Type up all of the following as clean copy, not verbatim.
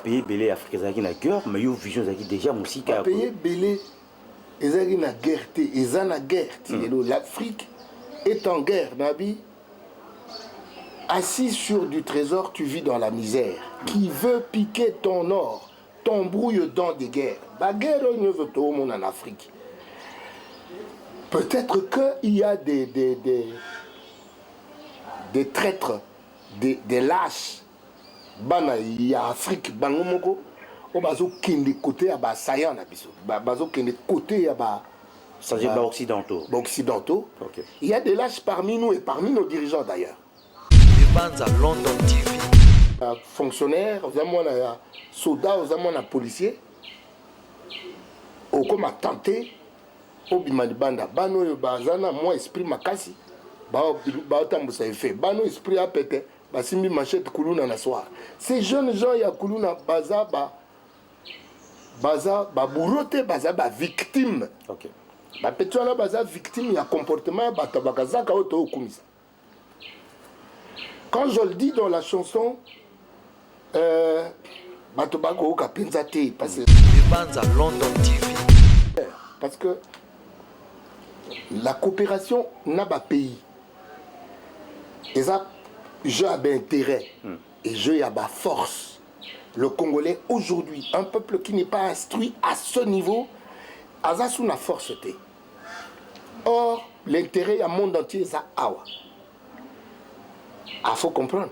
pays belé Afrique ezalaki na guerre mais yo vision ezalaki déjà musika pays belé ezalaki na guerre te eza na guerre l'Afrique est en guerre nabi assis sur du trésor tu vis dans la misère qui veut piquer ton or t'embrouille dans des guerres ba guerre ne veut tout le monde en Afrique peut-être qu'il y a des traîtres des lâches bana ya Afrique bango moko o bazo kende côté ya ba sayan na biso bazo kende côté ya ba ça dit occidentaux okay. Il y a des lâches parmi nous et parmi nos dirigeants d'ailleurs Banza London TV fonctionnaires aux amona soldats aux amona policiers au comme tenté au bimani banda bano yo bazana moi esprit makasi ba tambusa effet bano esprit a pété basimbi machette kuluna na soir ces jeunes gens ya kuluna baza burote baza ba victime OK ba petona baza victime ya comportement batabakazaka auto okumisa quand je le dis dans la chanson batobako ka penzate parce que London TV parce que la coopération n'a pas pays et ça je a intérêt et je a force. Le Congolais aujourd'hui, un peuple qui n'est pas instruit à ce niveau, a sous la force. Or, l'intérêt du monde entier, c'est awa. Il faut comprendre.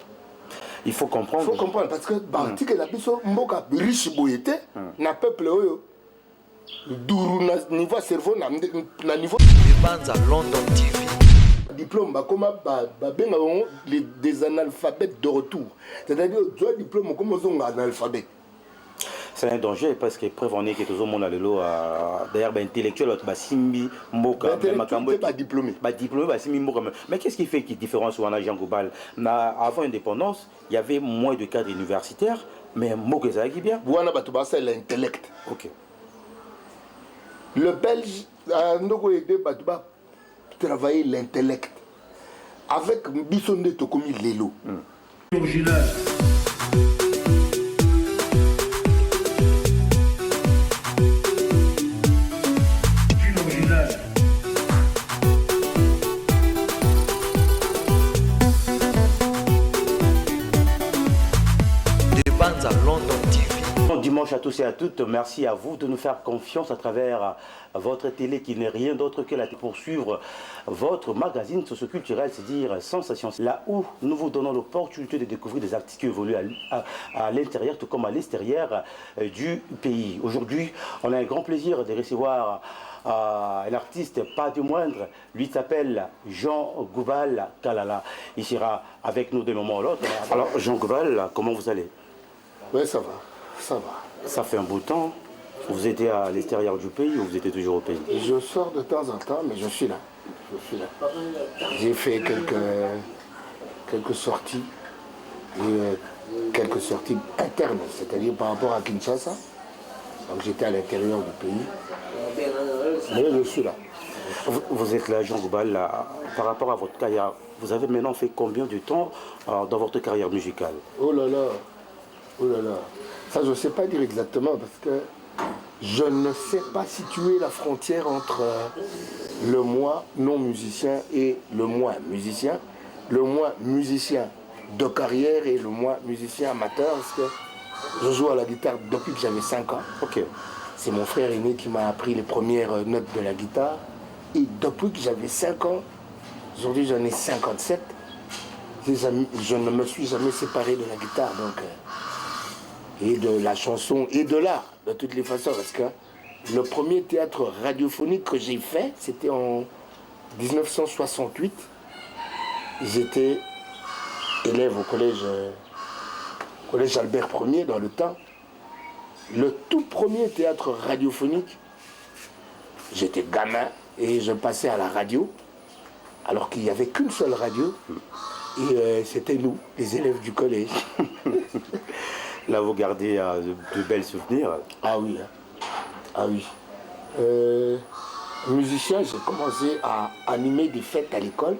Il faut comprendre. Il faut comprendre parce que Baltique et la biso mboka riche boyete na peuple oyo duru na niveau cerveau na niveau Banza London TV diplôme comme des analphabètes de retour c'est-à-dire tu as diplôme comme un analphabète c'est un danger parce que preuve en est que tout le monde a le lot d'ailleurs intellectuel simbi mboka diplômé simbi mboka mais qu'est-ce qui fait qu'il différence ou en agent global avant l'indépendance il y avait moins de cadres universitaires mais mboka ça qui bien voilà c'est l'intellect OK le belge ndoko aidé batuba travailler l'intellect avec Bissonde Tokomi Lelo. Original. Dimanche à tous et à toutes, merci à vous de nous faire confiance à travers votre télé qui n'est rien d'autre que la poursuivre votre magazine socioculturel, c'est-à-dire Sensation, là où nous vous donnons l'opportunité de découvrir des artistes qui évoluent à l'intérieur tout comme à l'extérieur du pays. Aujourd'hui, on a un grand plaisir de recevoir un artiste pas du moindre, lui s'appelle Jean Goubal Kalala. Il sera avec nous de moment à l'autre. Alors Jean Goubal, comment vous allez? Oui, ça va. Ça va. Ça fait un bout de temps. Vous étiez à l'extérieur du pays ou vous étiez toujours au pays? Je sors de temps en temps, mais je suis là. J'ai fait quelques sorties, quelques sorties internes, c'est-à-dire par rapport à Kinshasa. Donc j'étais à l'intérieur du pays. Mais je suis là. Vous êtes là, Jean Goubal, par rapport à votre carrière. Vous avez maintenant fait combien de temps dans votre carrière musicale? Oh là là. Oh là là. Ça, je ne sais pas dire exactement parce que je ne sais pas situer la frontière entre le moi non musicien et le moi musicien. Le moi musicien de carrière et le moi musicien amateur parce que je joue à la guitare depuis que j'avais 5 ans. OK. C'est mon frère aîné qui m'a appris les premières notes de la guitare. Et depuis que j'avais 5 ans, aujourd'hui j'en ai 57, je ne me suis jamais séparé de la guitare. Donc, et de la chanson et de l'art, de toutes les façons. Parce que le premier théâtre radiophonique que j'ai fait, c'était en 1968. J'étais élève au collège Albert Ier dans le temps. Le tout premier théâtre radiophonique, j'étais gamin et je passais à la radio, alors qu'il n'y avait qu'une seule radio. Et c'était nous, les élèves du collège. Là, vous gardez de belles souvenirs. Ah oui. Ah oui. Musicien, j'ai commencé à animer des fêtes à l'école.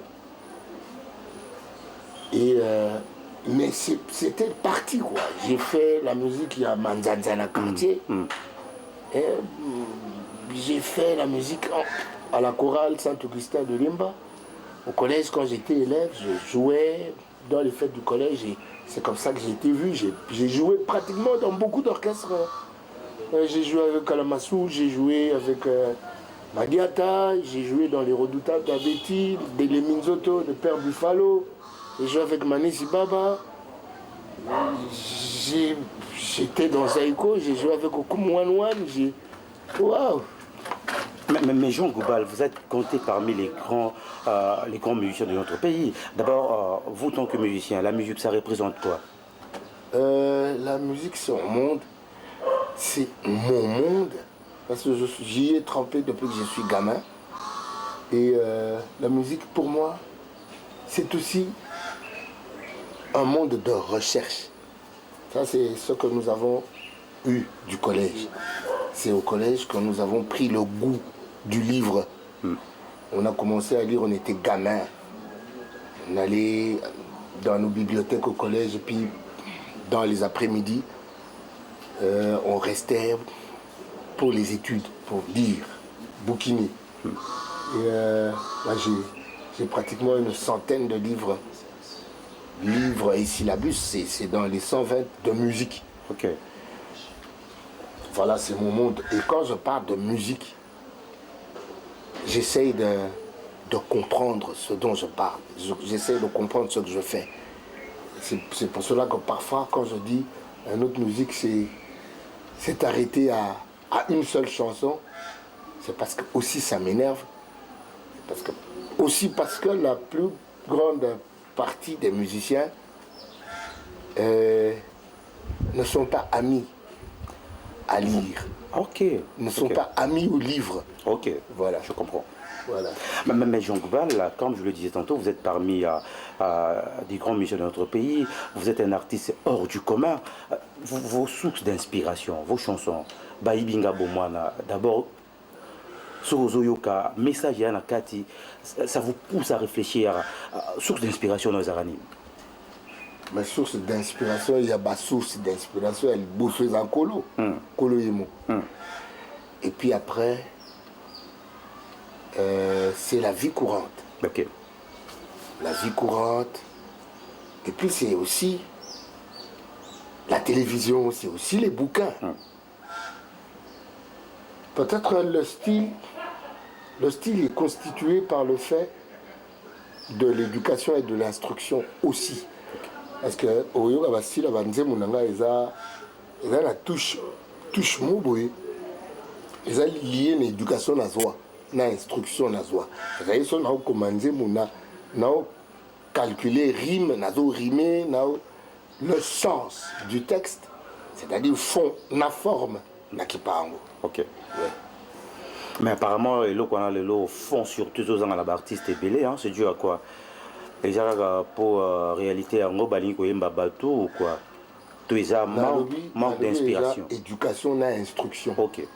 Et Mais c'était parti quoi. J'ai fait la musique, il y a Manzanzana quartier. Et j'ai fait la musique à la chorale Saint-Augustin de Limba. Au collège, quand j'étais élève, je jouais dans les fêtes du collège et c'est comme ça que j'ai été vu. J'ai joué pratiquement dans beaucoup d'orchestres. J'ai joué avec Kalamassou, j'ai joué avec Madiata, j'ai joué dans les Redoutables d'Abeti, de Leminzoto, de Père Buffalo, j'ai joué avec Manesi Baba. J'étais dans Zaïko, j'ai joué avec Okumwanwan, waouh! Mais Jean Goubal, vous êtes compté parmi les grands musiciens de notre pays. D'abord, vous, tant que musicien, la musique, ça représente quoi? La musique, c'est un monde. C'est mon monde. Parce que j'y ai trempé depuis que je suis gamin. Et la musique, pour moi, c'est aussi un monde de recherche. Ça, c'est ce que nous avons eu du collège. C'est au collège que nous avons pris le goût du livre. On a commencé à lire, on était gamins. On allait dans nos bibliothèques au collège et puis dans les après-midi, on restait pour les études, pour lire, bouquiner. Et moi, j'ai pratiquement une centaine de livres. Livres et syllabus, c'est dans les 120 de musique. Ok. Voilà, c'est mon monde. Et quand je parle de musique, j'essaye de comprendre ce dont je parle. J'essaye de comprendre ce que je fais. C'est pour cela que parfois, quand je dis une autre musique, c'est arrêté à une seule chanson. C'est parce que aussi ça m'énerve. Parce que la plus grande partie des musiciens ne sont pas amis à lire. Ok. Ne sont pas amis au livre. Ok, Voilà. je comprends. Voilà. Mais Jean Goubal, comme je le disais tantôt, vous êtes parmi des grands musiciens de notre pays, vous êtes un artiste hors du commun. Vos sources d'inspiration, vos chansons, Baibinga Bomwana, d'abord, Sorozoyoka, Message Yana Kati, ça vous pousse à réfléchir à source d'inspiration dans les aranim. Ma source d'inspiration, il y a ma source d'inspiration, elle bouffe en colo. Colo Yemo. Et puis après, c'est la vie courante. Ok. La vie courante. Et puis c'est aussi la télévision, c'est aussi les bouquins. Peut-être le style est constitué par le fait de l'éducation et de l'instruction aussi. Parce que au yoga basila banze munanga eza la touche moboye. Eza lié na éducation na zwa, na instruction na zwa. C'est-à-dire so na commander muna na calculer rime na zo rimer na le sens du texte, c'est-à-dire fond na forme na kipango. Ok. Ouais. Mais apparemment, les lots font surtout aux gens à l'artiste et belé, c'est dû à quoi? Les gens pour réalité en Obali ou quoi? Tout ça manque d'inspiration. Éducation na instruction. Ok.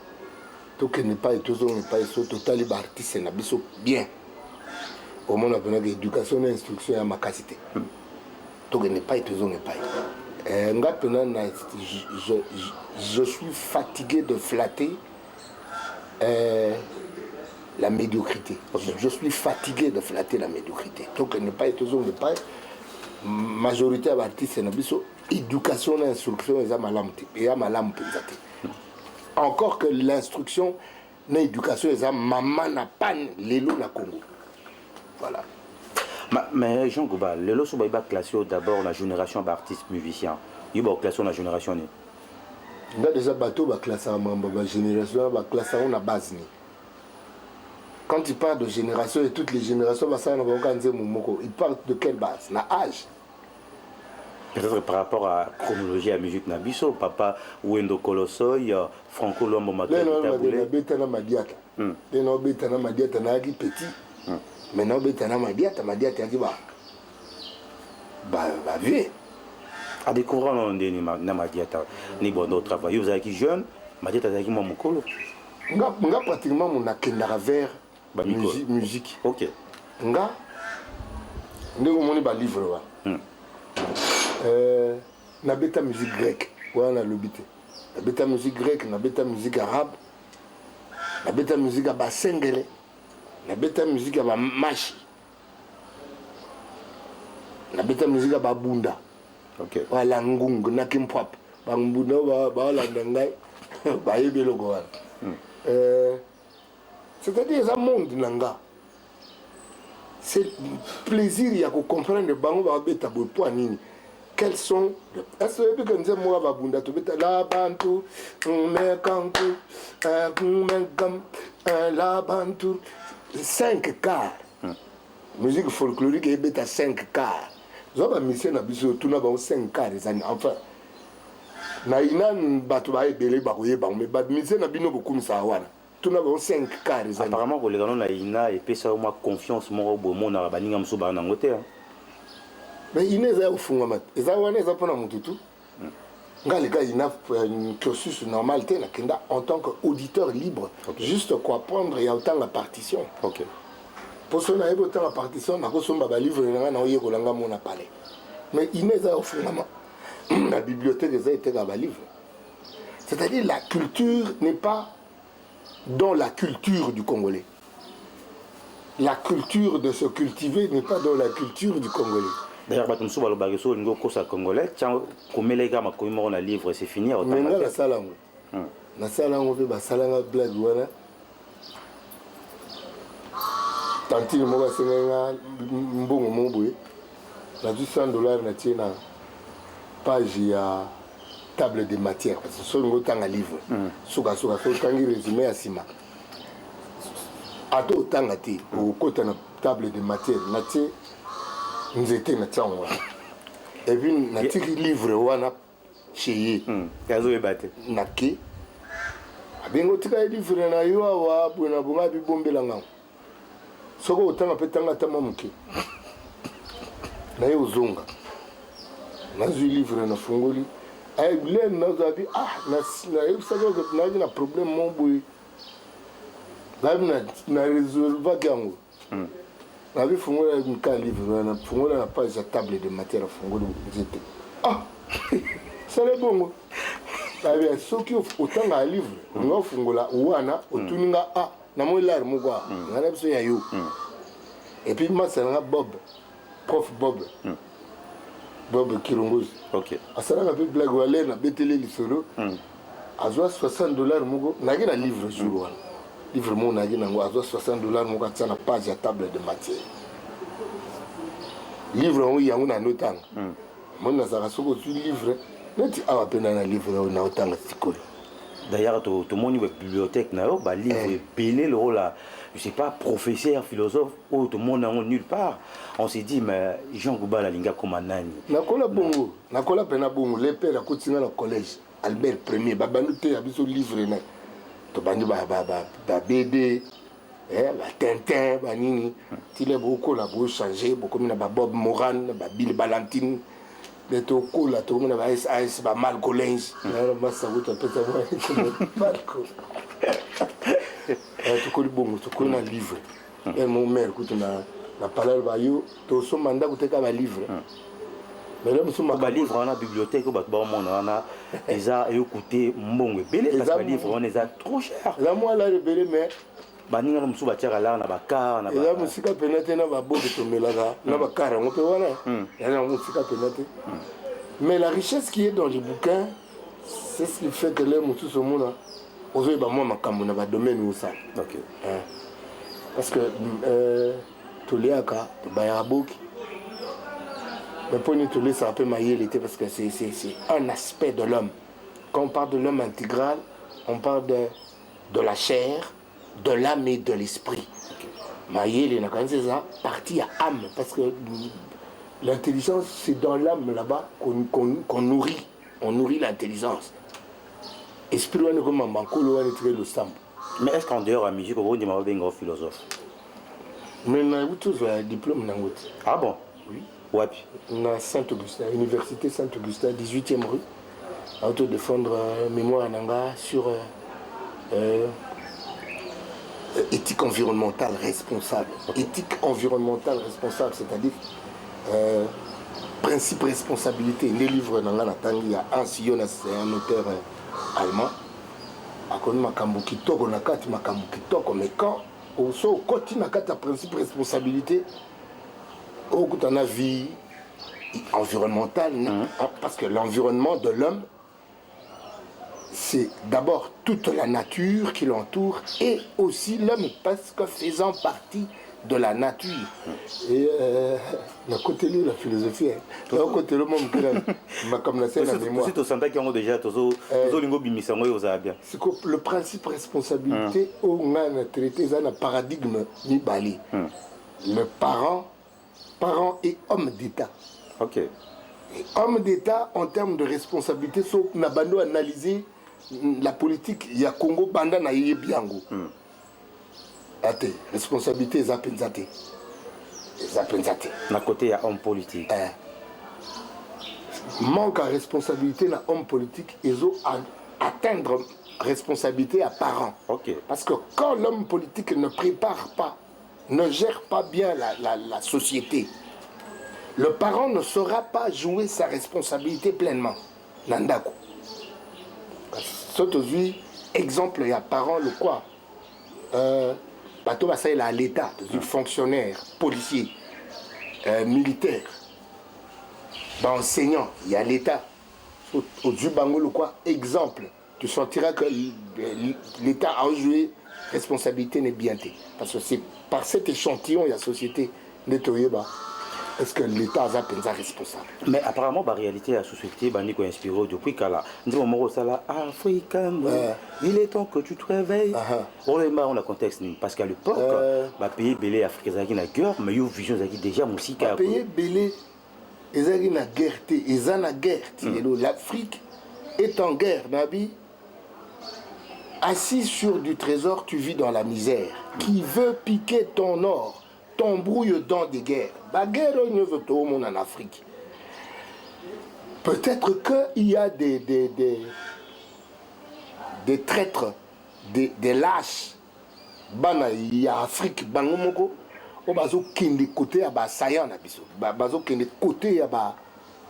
Donc n'est pas total artiste na biso bien. Au moins on a éducation na instruction à ma capacité. Donc n'est pas je suis fatigué de flatter la médiocrité. Je suis fatigué de flatter la médiocrité. Donc ne pas majorité d'artistes na biso éducation et instruction et malam encore que l'instruction et l'éducation et maman n'a pas l'élo na Congo. Voilà. Mais Jean Goubal, le lot va classer d'abord la génération d'artistes musiciens. Il va classer la génération. Il y a déjà bateau va classer la génération, va classer la base. Quand il parle de génération et toutes les générations, il parle de quelle base? La âge. Peut-être par rapport à la chronologie à la musique Nabiso, papa Wendo Kolosoy, Franco Lombo Makia. Petit. Maintenant, Madiata qui va vieux. À découvrir dans Madiata, ni bon d'autres travail. Vous avez qui jeune, Madiata qui m'a mokolo. Nga pratiquement mon akendara vers musique. Ok. Nga ndeko moni ba livre wa. na beta musique grecque wana lobité na beta musique grecque na beta musique arabe na beta musique ya basengele na beta musique ya bamashi na beta musique ya babunda wala ngungu na kimpwap bambunda baolanda ngai bayebi eloko wana c'est-à-dire eza monde na nga c'est plaisir ya kocomprendre bango babeta boye po nini quels sont est-ce que quand nous avons babunda to beta la bantu mekanku mekam la bantu 5 quarts musique folklorique et beta 5 quarts zoba mission na biso tuna ba 5 quarts ezani enfin na ina bato ba ebele ba koyeba mais ba mission na bino bokumisa wana tuna ba 5 quarts ezani apparemment ko legano na ina et pesa moi confiance mo bomo na baninga muso ba na ngote. Mais ina eza ufunga mat eza wana eza pona mutu tu ngalika ina un cursus normal te na kenda en tant qu'auditeur libre juste quoi apprendre et autant la partition pour ça na autant la partition na ko somba ba livre na na oye ko langa mona palais mais ina eza ufunga mat la bibliothèque eza était ba livre c'est-à-dire la culture n'est pas dans la culture du Congolais. La culture de se cultiver n'est pas dans la culture du Congolais. D'ailleurs, quand on a le baguette, on a congolais. Tiens, comme les gars, on a livre, c'est fini. Mais là, la salle, la salle, on fait la salle, blague, voilà. Tantine, moi, c'est un bon moment, la $200 na tiena page ya table de matière parce que so ngo tanga livre suka so tangi résumé à sima ato tanga ti au côté na table de matière na ti nzete na tsango et puis na ti livre wana chez kazo ebate na ki abengo tika livre na yo wa bwana bunga bi bombela ngam soko utanga petanga tamamuke na yo zunga na livre na fungoli ay len na zabi na eu sago que na problème mon boy na résolve gango na bi fungola un livre na fungola na page ya table de matière fungoli nzete ça le bongo abi soki otanga livre nga fungola wana otuninga na mo lar mo kwa ngana biso ya yo et puis moi c'est un prof Bob Kirongozi. Ok. Asala na pe blague wale na betele lisolo. Azwa $60 mugo nagi na livre jour wana. Livre mo nagi nango azwa $60 mugo atsa na page ya table de matière. Livre on yango na notanga. Mon na zaka soko tu livre neti awa pena na livre na otanga sikoli. D'ailleurs, tout le monde est bibliothèque, bah livre pelé le rôle là, je sais pas, professeur, philosophe, ou tout le monde n'est nulle part. On s'est dit, mais Jean Gouba la linga comme un âne. Nakola bongo, nakola pena bongo, les pères à côté dans le collège, Albert Premier, babanouté a biso livre na, to bandi ba BD, ba Tintin, ba nini, tile beaucoup la beau changer, beaucoup na ba Bob Moran, ba Bill Ballantine. Les tocos là, tout le monde a SAS, bah Malco Lens. Moi, ça vous t'appelle ça, Malco. Tu connais bon, tu connais un livre. Et mon mère, écoute, la parole va you, tu as mandat que tu as un livre. Mais là, nous un livre, on a bibliothèque, on a des arts et écouter mon bébé, parce que les livres, on les a trop chers. Là, moi, là, le bébé, mais. Baninga musu batira la na bakara na ba ela musika penate na ba bobe tomelaka na bakara ngope wana yana musika penate mais la richesse qui est dans les bouquins c'est ce qui fait que les musu somona ozo ba moi makambo na ba domaine où ça OK parce que toléaka ba yaboki mais pour nous toléaka ça un peu maïelité parce que c'est un aspect de l'homme quand on parle de l'homme intégral on parle de la chair de l'âme et de l'esprit. Maïel n'a quand même partie à âme parce que l'intelligence c'est dans l'âme là-bas qu'on nourrit. On nourrit l'intelligence. Esprit on est comme un banco, on est très le sample. Mais est-ce qu'en dehors à musique on dit ma bien grand philosophe? Mais on a eu tous un diplôme dans l'autre. Ah bon? Oui. Ouais. On a Saint-Augustin, Université Saint-Augustin, 18e rue, à auto défendre mémoire nanga sur éthique environnementale responsable. Okay. Éthique environnementale responsable, c'est-à-dire principe responsabilité les livres dans la tangi ya Hans Jonas, c'est un auteur allemand. Akoni makambo kitoko na kati makambo kitoko, mais quand au so koti na kati principe responsabilité au kutana vie environnementale, parce que l'environnement de l'homme c'est d'abord toute la nature qui l'entoure et aussi l'homme parce que faisant partie de la nature. Et la côté de la philosophie, la côté le monde comme la scène la mémoire. C'est au centre qui ont déjà le principe responsabilité on a traité ça un paradigme ni bali. Le parent et homme d'État. OK. Et homme d'État en termes de responsabilité, sauf n'a pas analysé la politique il y a Congo banda na yebiango. Ate responsabilité zapenzate. Na côté il y a homme politique. Manque à responsabilité na homme politique ils ont atteindre responsabilité à parents. OK. Parce que quand l'homme politique ne prépare pas, ne gère pas bien la société, le parent ne saura pas jouer sa responsabilité pleinement. Nandako. Aujourd'hui, exemple, il y a parent le quoi bateau ça il a l'État, fonctionnaire, policier, militaire, enseignant, il y a l'État. Au Jubango le quoi exemple, tu sentiras que l'État a joué responsabilité n'est bien té. Parce que c'est par cet échantillon il y a société nettoyée. Est-ce que l'État a pensé responsable? Mais apparemment, la réalité de la société est inspirée depuis qu'elle a dit Africain, il est temps que tu te réveilles. On est marre, on a contexte. Parce qu'à l'époque, le pays belé africain est en guerre, mais il y a une vision déjà musique. Le pays belé est en guerre. Ils ont en guerre. L'Afrique est en guerre. Assis sur du trésor, tu vis dans la misère. Qui veut piquer ton or? T'embrouille dans des guerres. La guerre, il ne veut tout le monde en Afrique. Peut-être qu'il y a des traîtres, des lâches. Il y a Afrique, Bangomoko, au bazo kende côté à Sayan abiso. Bazo kende côté à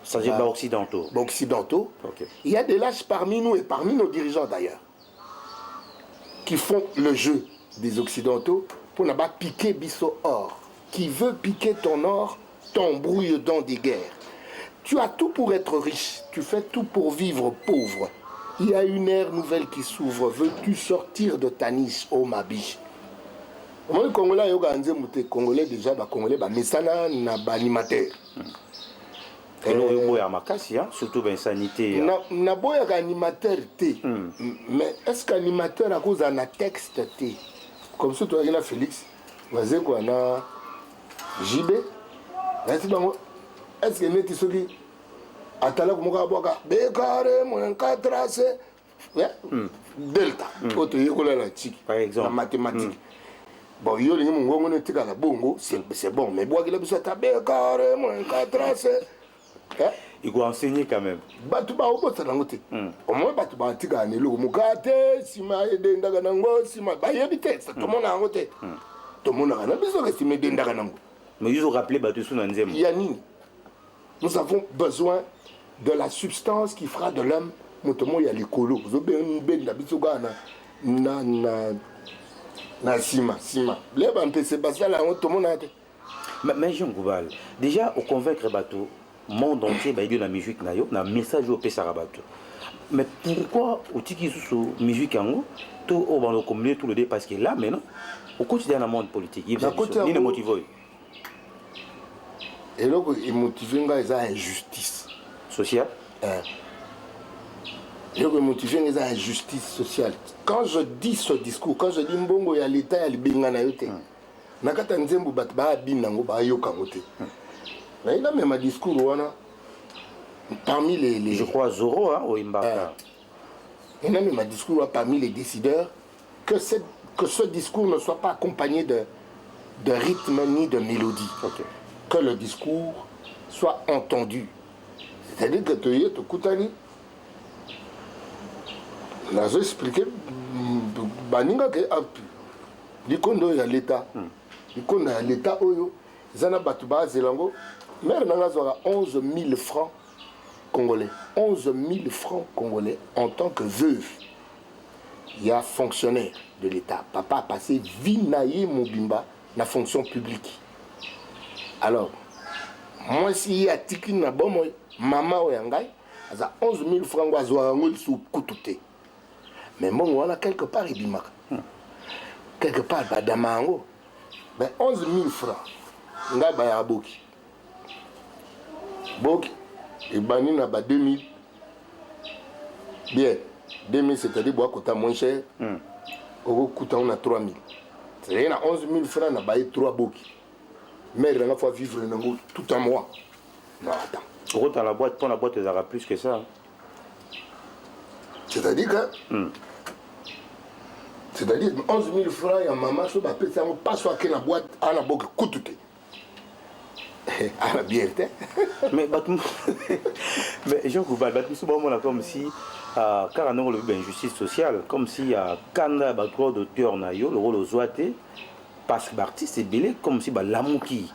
ça c'est occidentaux. Occidentaux. Okay. Il y a des lâches parmi nous et parmi nos dirigeants d'ailleurs qui font le jeu des occidentaux pour ne pas piquer biso or. Qui veut piquer ton or, t'embrouille dans des guerres. Tu as tout pour être riche, tu fais tout pour vivre pauvre. Il y a une ère nouvelle qui s'ouvre. Veux-tu sortir de ta niche, oh ma biche? Moi, les Congolais, les Congolais déjà, les Congolais, mais ça n'a pas animateur. Surtout la sanité. Na boya animateur T. Mais est-ce qu'animateur à cause d'un texte T? Comme ça, tu as Félix, vas-y quoi, na JB. Est-ce que tu as dit atala kumoka boka bekare mon tracé delta auto yekola la tiki par exemple en mathématiques. Bon yo lingi mongo ne tika la bongo c'est bon mais bois qu'il a besoin ta bekare mon tracé. Il faut enseigner quand même. Batu ba obota nangote. Au moins batu ba tika ne lo mukate sima ede ndaga nango sima ba yebite tout le monde a ngote. Tout le monde a besoin de estimer de ndaga nango. Mais ils ont rappelé batu sous nanzem. Yani. Nous avons besoin de la substance qui fera de l'homme. Notamment il y a l'écolo. Vous avez une belle d'habitude na sima. Les banques c'est pas ça là tout le monde a. Mais Jean Goubal, déjà au convaincre bateau monde entier bah il y a la musique na yo na message au pesa bateau. Mais pourquoi au tiki sous musique en tout au bando communier tout le dé parce que là maintenant au quotidien dans le monde politique il est motivé. Et là il motive les injustice sociale. Je veux motiver les injustices sociales. Quand je dis ce discours, quand je dis mbongo ya l'État ya libinga na yote, nakata nzembo bat ba binango ba yoka ngote. Mais il a même un discours wana parmi les je crois Zoro hein au Imbaka. Il a même un discours parmi les décideurs que ce discours ne soit pas accompagné de rythme ni de mélodie. Okay. Que le discours soit entendu. C'est-à-dire que tu es Koutani. Là, j'ai expliqué, Baninga que l'ikondo ya l'État. L'ikondo ya l'État, Oyo, Zana Batuba, Zelango, mère nanga zora 11 000 francs congolais. 11 000 francs congolais en tant que veuve. Il y a fonctionnaire de l'État. Papa a passé Vinaye Mobimba la fonction publique. Alors, moi si il y a tiki na bon moi, maman oyangai, ça 11 000 francs oazouangul sous koutoute. Mais bon, voilà quelque part il dit quelque part badamango. Ben 11 000 francs. Nga ba ya boki. Boki et bani na ba 2000. Bien. 2000 c'est-à-dire bois coûta moins cher. Au coûta on a 3000. C'est-à-dire na 11 000 francs na ba 3 boki. Mais il faut vivre tout un mois. Non, attends. Dans la boîte, ton la boîte, elle aura plus que ça. C'est-à-dire que. C'est-à-dire 11 000 francs, il y a maman, je ne sais pas soit que la boîte, à la boîte, coûte. À la bière, mais Jean Goubal, c'est comme si, car on a une injustice sociale, comme si, quand on a le droit d'auteur, le rôle aux ouatés, parce que l'artiste est belé, comme si l'amour qui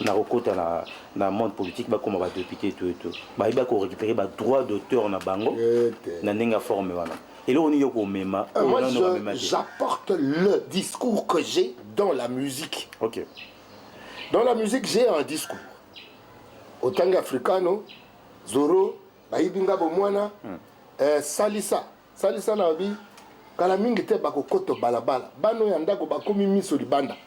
na rekota na monde politique comme va député tout et tout il va récupérer le droit d'auteur na bango na nenga forme wana et là on y ko mema moi j'apporte le discours que j'ai dans la musique. OK. Dans la musique j'ai un discours autant africano zoro baibinga bomwana salisa na bi kala mingi te bakokoto balabala bano ya ndako bakomi miso libanda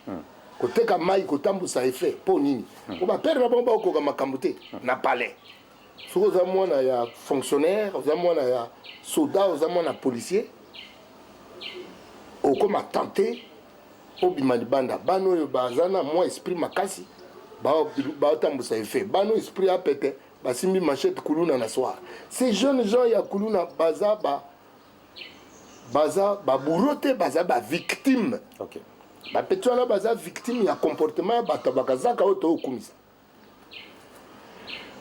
koteka mai kotambusa effet po nini ko ba père na bomba ko makambo te na palais soko za mwana ya fonctionnaire za mwana ya soldat za mwana policier okoma tenter obima libanda bano yo bazana moi esprit makasi ba tambusa effet bano esprit a pété basimbi machette kuluna na soir ces jeunes gens ya kuluna baza baburote baza ba victime. OK. Ba petona baza victime ya comportement ya batabakazaka auto okumisa.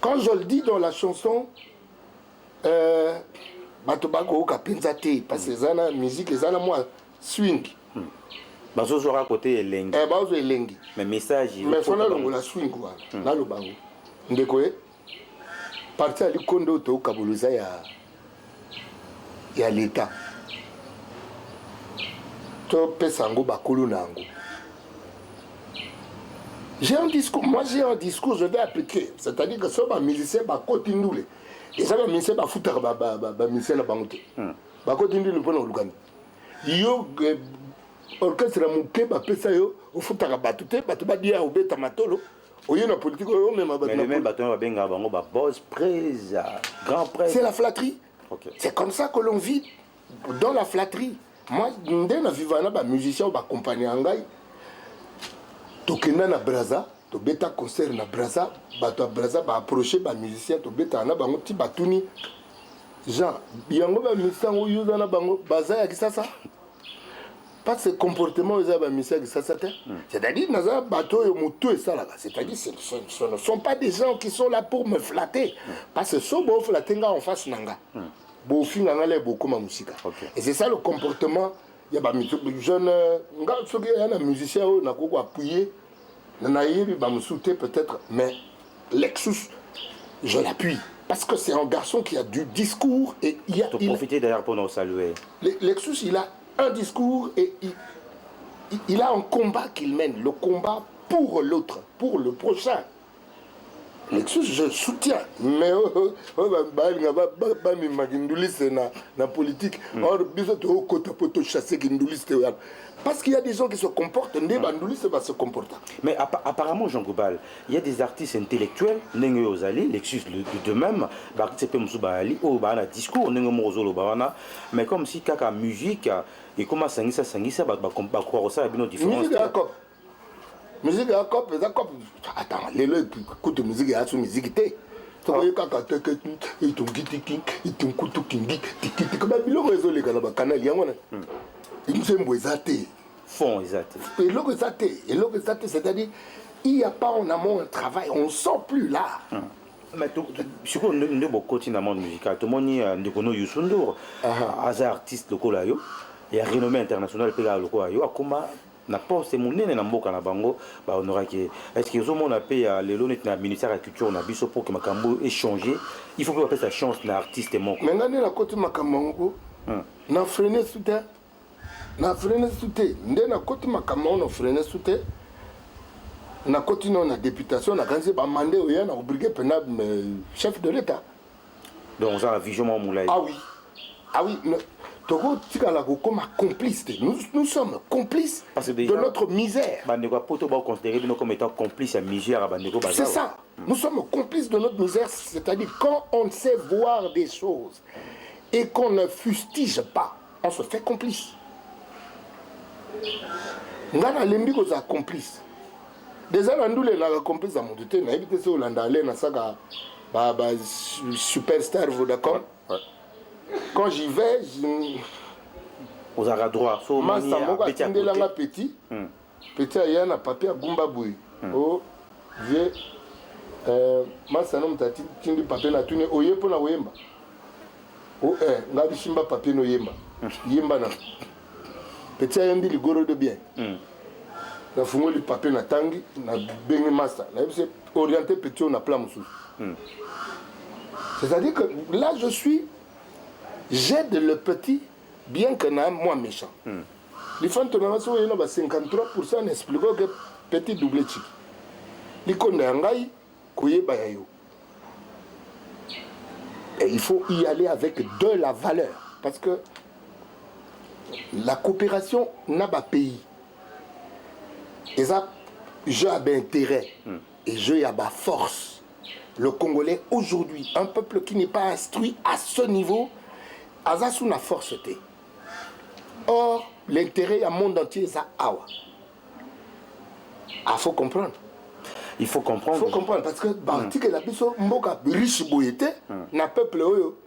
Quand je le dis dans la chanson batobako ka penzate parce que zana musique zana moi swing. Bazo zora côté elengi. Bazo elengi. Mais message mais fona longo la swing quoi. Na lo bango. Ndeko parti ali kondo to kabuluza ya l'état. J'ai un discours, moi j'ai un discours, je vais appliquer. C'est-à-dire que ce musicien va continuer. Et ça va musicien va foutre musicien la banque. Va continuer le point au Lugano. Yo orchestre mouké va pesa yo au foutre la batute, va dire au bêta matolo. Au y a une politique mais le même bâton va bien bango ba boss prise grand prêtre. C'est la flatterie. OK. C'est comme ça que l'on vit dans la flatterie. Moi, je vivana ba musicien ba compagnie ngai. Tokenda na Braza, to beta concert na Braza, ba to Braza ba approcher ba musicien to beta na bango ti batuni. Jean, yango ba musicien o yuza na bango baza ya kisasa. Pas ce comportement aux ba musicien ya kisasa te. C'est-à-dire naza bato yo mutu et ça là, c'est-à-dire ce ne sont pas des gens qui sont là pour me flatter parce que so bo flatter nga en face nanga. Okay. Et c'est ça le comportement. Il y a des jeunes musiciens qui ont appuyé, peut-être, mais Lexus, je l'appuie. Parce que c'est un garçon qui a du discours et il a. Tu profiter d'ailleurs pour nous saluer. Lexus, il a un discours et il a un combat qu'il mène, le combat pour l'autre, pour le prochain. Lexus, je soutiens, mais la politique, parce qu'il y a des gens qui se comportent, va se comporter. Mais apparemment, Jean Goubal, il y a des artistes intellectuels, Lexus de même, un discours, mais comme si la musique, et comment ça, croire ça, il y a différence. Musique à cop, attends, les écoute musique et à musique té. Tu vois quand il ton giti il ton couteau kingi, tiki comme bilo résolé quand le canal yangona. Il s'est mboisaté. Fond exact. Et l'ogozaté, c'est-à-dire il n'y a pas en amont un travail, on ne sent plus là. Mais je crois que nous avons continué dans le monde musical. Tout le monde nous connaît Youssou Ndour, artiste local, il y a renommé international, il y a na poste monene na mboka na bango ba honoraki est-ce que zo mona pe ya lelo net na ministère de la culture na biso pour que makambo échanger il faut que sa chance na artiste moko mais ngani na koti makambo na freiner soute nde na koti makambo na freiner soute na koti na députation na kanzi ba mandé oya na obliger pena chef de l'état donc ça la vision moulay ah oui Togo tikala ko comme complice nous sommes complices de notre misère bandeko poto ba considérer nous comme étant complices à misère bandeko ba c'est ça nous sommes complices de notre misère c'est-à-dire quand on sait voir des choses et qu'on ne fustige pas on se fait complice ngana lembi ko za complice déjà nandule na complice à mon te na éviter so landa aller na saka ba superstar Vodacom quand j'y vais aux ara droit so mani ya petit aya na papier à gumba boui oh vie masa no mtati tindi papier na tune oye pona oyemba oh ngabi shimba papier no yemba na petit aya ndi ligoro de bien na fungo li papier na tangi na bengi masa na c'est orienté petit on a plan musu c'est-à-dire que là j'aide le petit bien que na moi méchant. Les fantômes sont 53% n'expliquent que petit double chic. Les condamnés kuyebayo. Et il faut y aller avec de la valeur parce que la coopération n'a pas pays. Et ça, je ai intérêt et je ai force. Le Congolais aujourd'hui, un peuple qui n'est pas instruit à ce niveau. Azasu na force te. Or, l'intérêt à monde entier est à Awa. Ah, faut comprendre. Il faut comprendre. Il faut comprendre parce que Banti que la biso mboka riche boyete na peuple oyo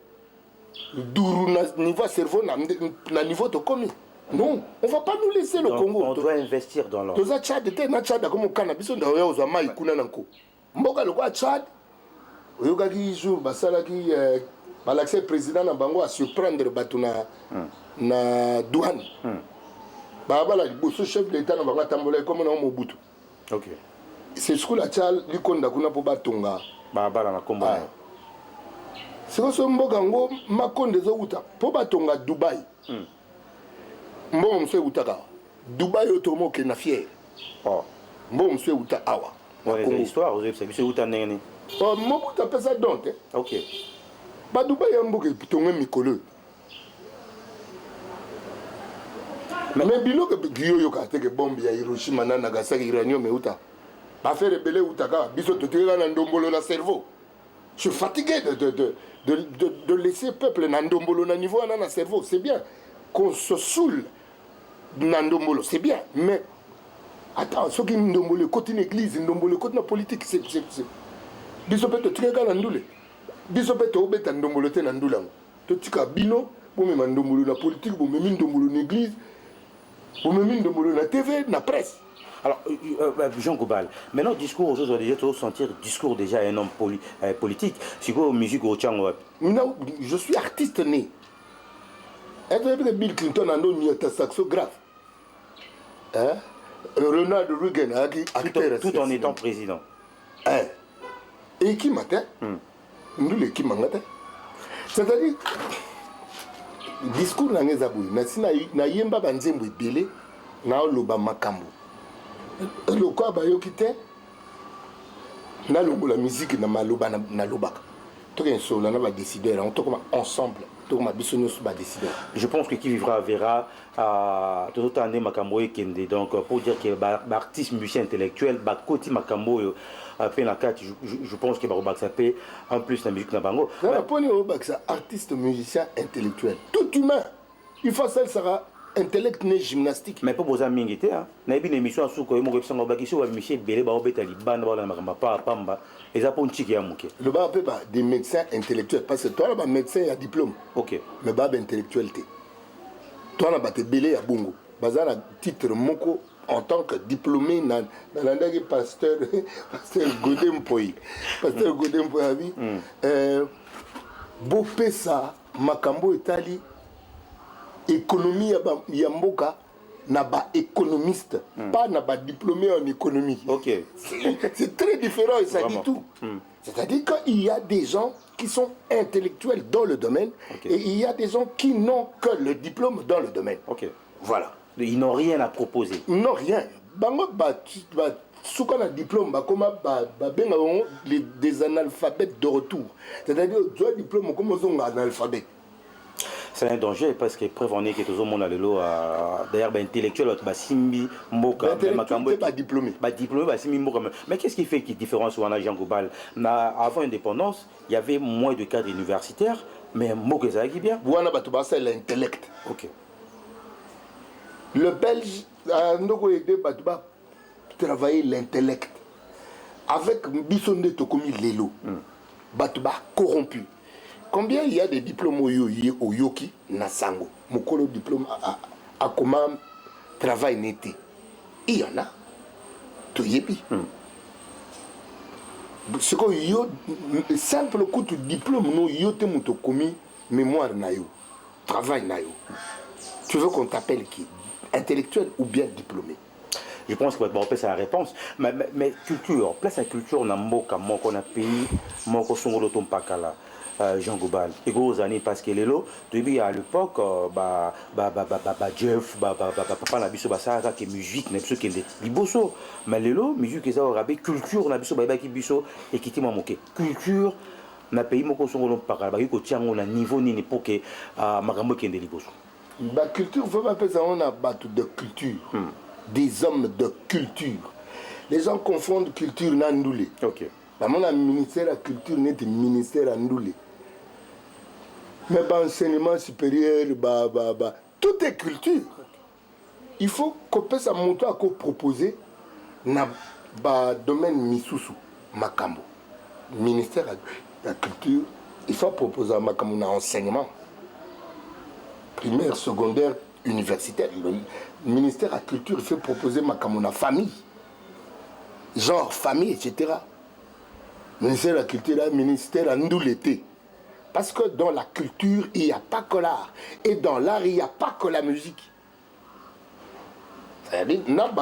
duru na niveau cerveau na niveau to komi. Non, on va pas nous laisser le Congo. On doit investir dans l'or. Toza Tchad te na Tchad comme kana biso nda oyo za mai kuna nanko. Mboka le kwa Tchad oyo ka ki jour basala ki l'accès président na bango à surprendre batuna na douane baba la bosso chef de l'état na bango tambola comme na Mobutu OK c'est ce que la tchal likonda kuna po batonga baba na kombo c'est que so mboka ngo makonde zo uta po batonga Dubaï mbo mse utaka Dubaï otomo ke na fier mbo mse uta awa on histoire vous savez c'est uta nene Mobutu appelle ça donc OK Badouba yamboke pitonga mikolo. Mais bilo que Guyo ka teke bombe ya Hiroshima na Nagasaki uranium meuta. Ba faire rebelle utaka biso to teka na ndombolo na cerveau. Je suis fatigué de laisser peuple na ndombolo na niveau na cerveau, c'est bien qu'on se saoule na ndombolo, c'est bien, mais attends, ce qui ndombolo côté l'église, ndombolo côté la politique, c'est biso peut teka na ndule. Biso pe to beta ndombolo te na ndulango to tika bino bo me ndombolo na politique bo me ndombolo na église bo me ndombolo na TV na presse. Alors Jean Goubal maintenant discours aujourd'hui je dois sentir discours déjà un homme politique si quoi musique au chango non je suis artiste né être Bill Clinton a donné un saxographe Ronald Reagan acteur tout en étant président et qui matin nous les qui mangata c'est-à-dire discours na ngezabu na sina na yemba banzembo ebele na loba makambo le quoi ba yokite na lobo la musique na maloba na lobaka to ken so na ba décideur on to comme ensemble to comme bisonyo so ba décideur je pense que qui vivra verra tout année makambo ekende donc pour dire que artiste musicien intellectuel ba koti makambo après la carte je pense que Barobax sapé en plus la musique na bango na poni Barobax artiste musicien intellectuel tout humain il faut ça sera intellect né gymnastique mais pas besoin mingité hein na une émission sous ko mo ko sango ba kiso ba Michel Belé ba obeta libanda ba na makamba pa pamba eza po ntiki ya muke le ba pe ba des médecins intellectuels parce que toi là ba médecin il y a diplôme OK mais ba intellectualité toi là ba te belé ya bongo bazana titre moko en tant que diplômé dans l'andagi pasteur Godem Poy abi bopesa makambo etali économie ya mboka naba économiste, pas naba diplômé en économie. Ok. C'est très différent et ça Vraiment. dit tout. C'est-à-dire qu'il y a des gens qui sont intellectuels dans le domaine et il y a des gens qui n'ont que le diplôme dans le domaine. Ok. Voilà. Ils n'ont rien à proposer. Ils n'ont rien. Bango sous qu'on a diplôme, des analphabètes de retour. C'est-à-dire tu as un diplôme comme on a un analphabète. C'est un danger parce que preuve en est que tout le monde a le lot d'ailleurs intellectuel simbi moka intellectuel pas diplômé. Diplômé simbi moka. Mais qu'est-ce qui fait qu'il y a différence ou en agent global? Avant l'indépendance, il y avait moins de cadres universitaires, mais moka ça qui bien. Voilà c'est l'intellect. OK. Le Belge a aidé travailler l'intellect avec Bissonde Tokomi Lelo. Batuba corrompu. Combien il y a de diplômes au Yoki, Nasango, Mokolo diplôme à comment travail n'était. Il y en a. Tout y est. C'est que yo simple coup de diplôme non yo te muto commis mémoire na yo, travail na yo. Tu veux qu'on t'appelle qui? Intellectuel ou bien diplômé? Je pense que c'est la réponse. Mais culture, place à culture, on a moka, on a pays, moko songolo tompakala. Jean Gobal. Et gros années parce que les lots, depuis à l'époque, Jeff, papa n'a biso ça qui musique, n'a biso qui est liboso. Mais les lots, musique ça rabé culture n'a biso qui biso et qui m'a moqué. Culture n'a pays moko songolo pakala, ba ko tiango na niveau ni pour que magambo qui est liboso. Bah culture, faut pas ça on a battu de culture. Des hommes de culture. Les gens confondent culture et ndoulé. OK. Bah mon ministère de la culture n'est pas ministère à ndoulé. Mais enseignement supérieur, tout est culture. Il faut que ça monte à proposer dans le domaine Misusu, Makambo. Ministère de la culture, il faut proposer à Makambo dans l'enseignement. Primaire, secondaire, universitaire. Le ministère de la culture fait proposer Makambo dans la famille. Genre famille, etc. Le ministère de la culture, le ministère à nous l'été. Parce que dans la culture, il n'y a pas que l'art. Et dans l'art, il n'y a pas que la musique. C'est-à-dire, dans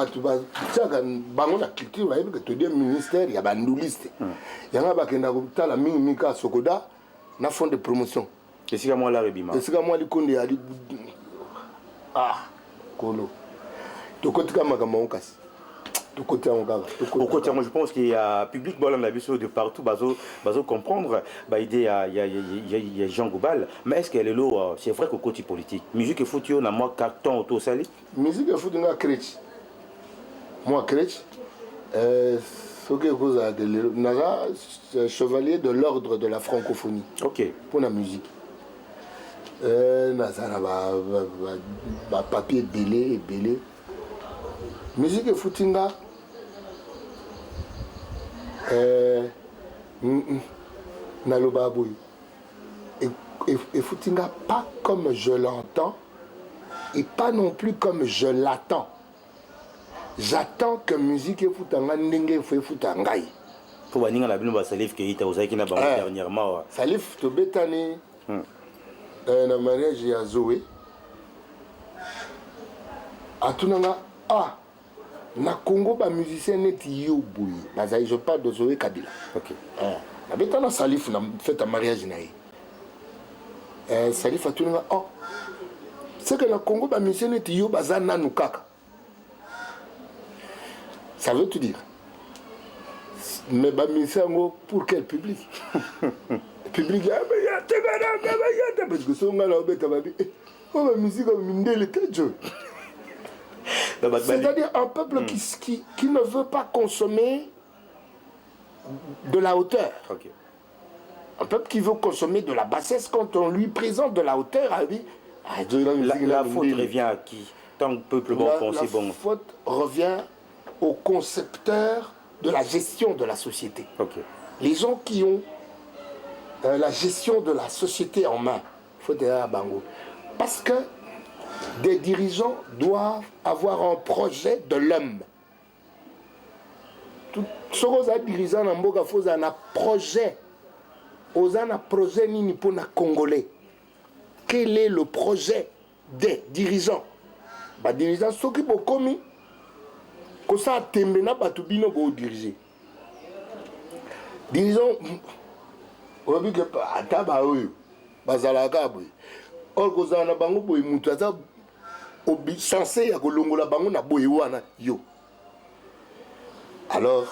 la culture, il y a un ministère, il y a un liste. Il y a un ministère qui Sokoda, il y a un fonds de promotion. Et si moi la rebima. Et si moi les condé a dit ah, Kolo. Tu côté comme on casse. Au côté, moi je pense qu'il y a public bon, on a vu ça de partout, bazo comprendre, il y a Jean Gobal, mais est-ce qu'elle est là, c'est vrai qu'au côté politique, musique et foot, on a moi carton auto sali. Musique et foot, on a crèche. Moi crèche, ce que vous avez de chevalier de l'ordre de la francophonie. OK. Pour la musique. Naza na papier belé. Musique et footinga naloba boy et footinga pas comme je l'entends et pas non plus comme je l'attends. J'attends que musique et footanga ndenge fait footangai. Pour baninga na bino ba salif ke ita ozaki na bango dernièrement. Salif to betani na mariage ya Zoé. Atunanga na Congo, les musiciens sont yoboui. Je parle de Zoé Kabila. OK. Na Salif na fait un mariage naï. Salif a tout c'est que na Congo, les musiciens sont yobazana nukaka. Ça veut tout dire. Mais les musiciens pour quel public? Le public parce que si on a la musique c'est-à-dire un peuple qui ne veut pas consommer de la hauteur. Okay. Un peuple qui veut consommer de la bassesse quand on lui présente de la hauteur. La faute revient à qui? Tant que le peuple bon pensé bon. La faute revient aux concepteurs de la gestion de la société. Okay. Les gens qui ont la gestion de la société en main. Faut dire à Bango. Parce que des dirigeants doivent avoir un projet de l'homme. Tout ce que les dirigeants ont un projet. Ils ont un projet pour les Congolais. Quel est le projet des dirigeants? badirigeant soki bokomi kosala tembe na bato bino bodirige dirigeant oyebi ke ata baoyo bazalaka boye or kozala na bango boye moto aza censé ya kolongola bango na boye wana yo alors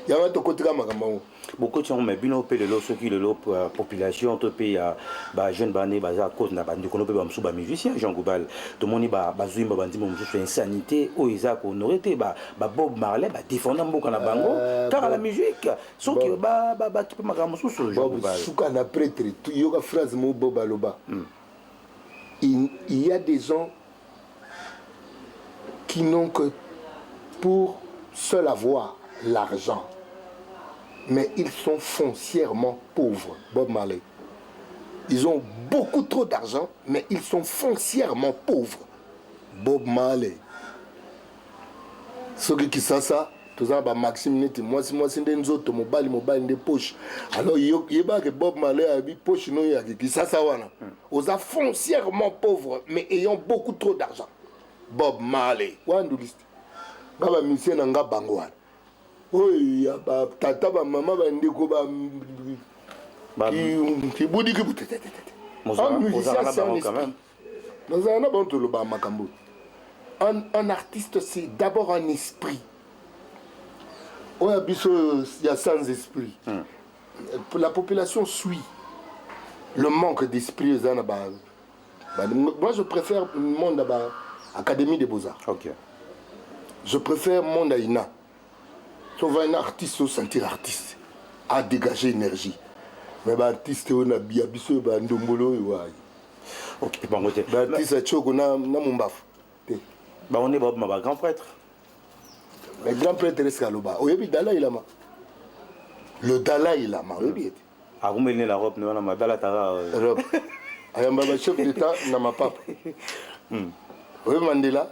yanga tokotika makambo yango beaucoup de gens mais bino pe lelo soki lelo population to pe ya ba jeune bané baza cause na bandi kono pe ba msuba musicien Jean Goubal to moni ba bazwimba bandi mo msusu insanité o izako honorité ba Bob Marley ba défendre mboka na bango car la musique soki ba ki pe makambo msusu Jean Goubal suka na prêtre tu yoka phrase mo Bob aloba il y a des gens qui n'ont que pour seul avoir l'argent. Mais ils sont foncièrement pauvres, Bob Marley. Ils ont beaucoup trop d'argent, mais ils sont foncièrement pauvres, Bob Marley. Ceux qui savent ça, tout ça, Maxime Neti, moi c'est des autres, mobile des poches. Alors il y a que Bob Marley a des poches, non, il y a qui ça, Ils sont foncièrement pauvres, mais ayant beaucoup trop d'argent. Bob Marley. Wanduliste. Gaba mission nanga bangwan. Oui, ba tata ba maman ba ndeko ba qui boudi qui boudi. Un artiste c'est d'abord un esprit. Ouais, il y a sans esprit. La population suit le manque d'esprit. Moi je préfère le monde à l'Académie des Beaux-Arts. Okay. Je préfère mon Aïna. Si on va un artiste, se sentir artiste, à dégager énergie. Mais l'artiste, on a bien bisou, on a ndombolo, ok, bon côté. L'artiste, on a mon baf. On est Bob ma grand prêtre. Le grand prêtre est Kaloba. Oh, il Dalai Lama. Le Dalai Lama, oui. Ah, vous mettez la robe, nous on a Dalai Tara. Robe. Ayamba chef d'État, n'a ma papa. Oui, Mandela.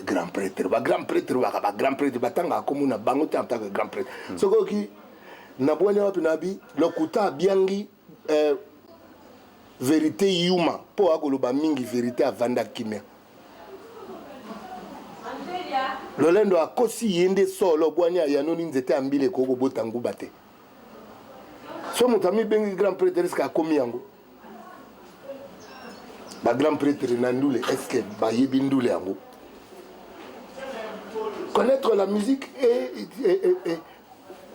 Grand prêtre, grand prêtre, grand prêtre, batanga comme on a bangoté en tant que grand prêtre. Ce qui n'a pas de le kuta biangi vérité yuma pour agoloba mingi vérité à vanda kimia. Le lendo a kosi yende solo boanya yanoni nzete ambile koko botangu bate. So mutami bengi grand prêtre ska komi yango. Ba grand prêtre nandule est-ce que ba yebindule yango. Connaître la musique et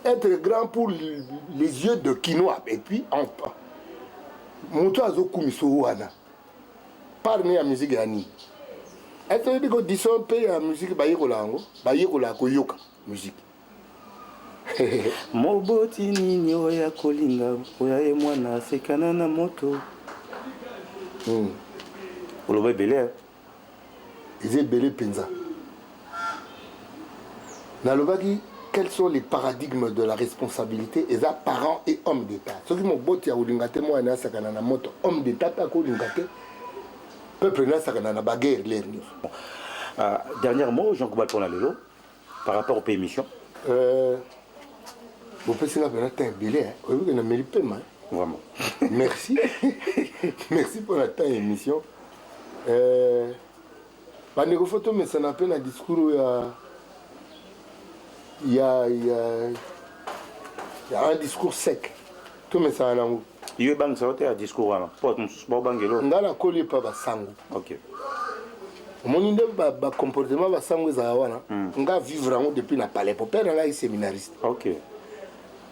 être grand pour les yeux de quinoa. Et puis, Mouto Kumiso wana. Parmi la musique yani. Est-ce que disons paye la musique bayekola koyoka musique. Moboti nini oya kolinga oya e mwana sekana na moto. Oloba belé. Ils est belé penza. Nalobaki, quels sont les paradigmes de la responsabilité et ça parents et hommes d'État. Ceux qui m'ont botti à Oulingate, moi, je suis un moto, homme d'État, à Oulingate, peuple, je suis un baguette, l'air. Dernier mot, Jean Goubal pour la Lélo, par rapport aux pays mission. Vous pouvez se faire un billet, vous pouvez me le mal. Vraiment. Merci. Merci pour la temps émission. Je photo, mais ça n'a pas un discours. Il y a un discours sec. Tout mais ça en a où. Il y a un discours là. Porte mon sport bangelo. On a la colle pas basango. Ok. Mon idée ba comportement basango za wana. On va vivre en depuis na palais. Pour père là est séminariste. Ok.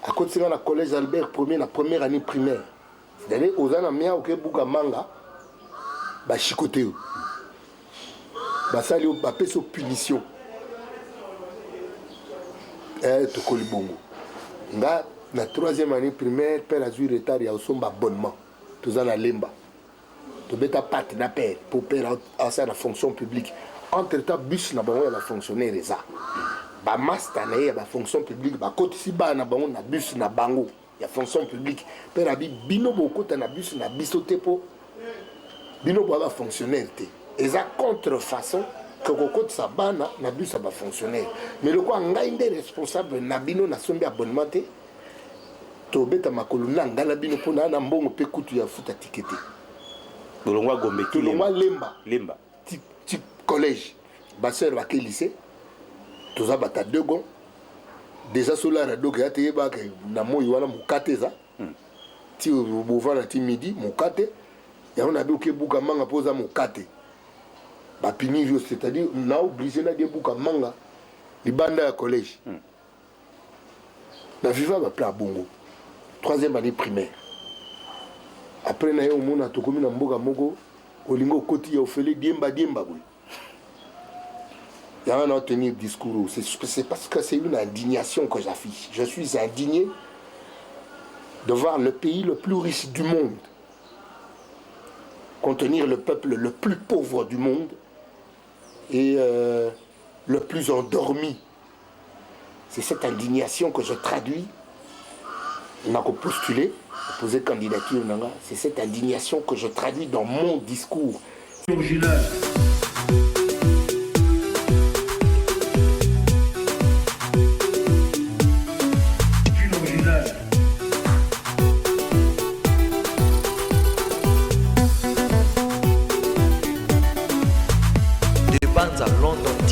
À côté de la collège Albert Ier la première année primaire. C'est-à-dire aux ana mia OK buka manga ba chikoté. Ba sali ba peso punition. Tokoli bongo. Nga la troisième année primaire, père a eu retard, il y a aussi un abonnement. Tout ça na lemba. Tu beta pat na père pour père à ça la fonction publique. Entre temps bus na bango la fonctionnaire ça. Ba master na la fonction publique, ba côté si ba na bango na bus na bango, il y a fonction publique. Père a dit bino boko na bus na bisoté po. Bino bo ba fonctionnaire té. Et ça contrefaçon que côté ça bana na bus ça va fonctionnaire. Mais le quoi ngainde responsable na bino na sombi abonnement té. To beta makolo na ngala bino po na mbongo pe kutu ya futa tikete. Bolongwa gombe ki lemba. Lemba. Tu collège baseur bake lycée toza bata deux déjà sola radio ke ate ba ke na moyi wana mokate eza ti bovana ti midi mokate ya on a bu ke buka manga poza mokate ba pinivio c'est-à-dire na obligé na de buka manga libanda ya collège na viva ba pla bongo troisième année primaire après na yo mona to komi na mboka moko olingo koti ya ofele diemba boy. Il y a un tenir discours. C'est parce que c'est une indignation que j'affiche. Je suis indigné de voir le pays le plus riche du monde contenir le peuple le plus pauvre du monde et le plus endormi. C'est cette indignation que je traduis. On a postulé, poser candidature. C'est cette indignation que je traduis dans mon discours. Banza London